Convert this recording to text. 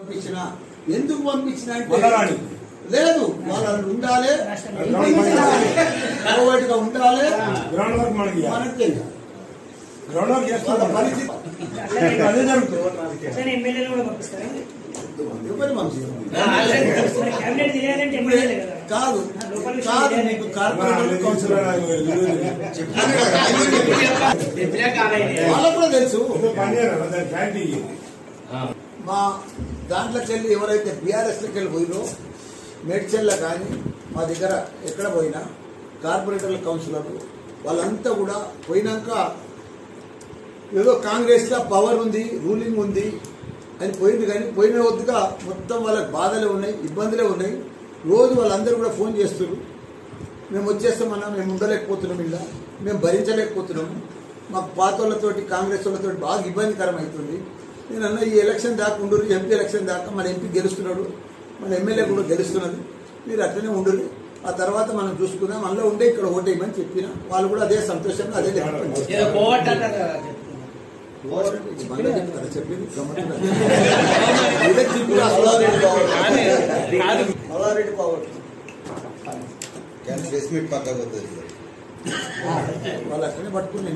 పంపించిన ఎందుకు పంపించిన అంటే లేదు వాళ్ళు ఉండాలి గా ఉండాలి మనకి పరిస్థితి అదే కాదు కాదు మీకు కార్పొరేటర్ కౌన్సిలర్ వాళ్ళకు కూడా తెలుసు మా దాంట్లోకి వెళ్ళి ఎవరైతే బీఆర్ఎస్లోకి వెళ్ళి పోయినో మేడ్చల్ల కానీ మా దగ్గర ఎక్కడ పోయినా కార్పొరేటర్ల కౌన్సిలర్లు వాళ్ళంతా కూడా పోయినాక ఏదో కాంగ్రెస్లో పవర్ ఉంది రూలింగ్ ఉంది అని పోయింది కానీ పోయిన వద్దుగా మొత్తం వాళ్ళకి బాధలే ఉన్నాయి ఇబ్బందులే ఉన్నాయి రోజు వాళ్ళందరూ కూడా ఫోన్ చేస్తున్నారు మేము వచ్చేస్తామన్నా మేము ఉండలేకపోతున్నాం ఇలా మేము భరించలేకపోతున్నాము మాకు పాత వాళ్ళతోటి కాంగ్రెస్ వాళ్ళతోటి బాగా ఇబ్బందికరం అవుతుంది నేను అన్న ఈ ఎలక్షన్ దాకా ఉండరు ఎంపీ ఎలక్షన్ దాకా మన ఎంపీ గెలుస్తున్నాడు మన ఎమ్మెల్యే కూడా గెలుస్తున్నది మీరు అట్లనే ఉండరు ఆ తర్వాత మనం చూసుకుందాం మనలో ఉండే ఇక్కడ ఓటేయమని చెప్పిన వాళ్ళు కూడా అదే సంతోషంగా అదే చెప్పింది వాళ్ళు అట్లనే పట్టుకుని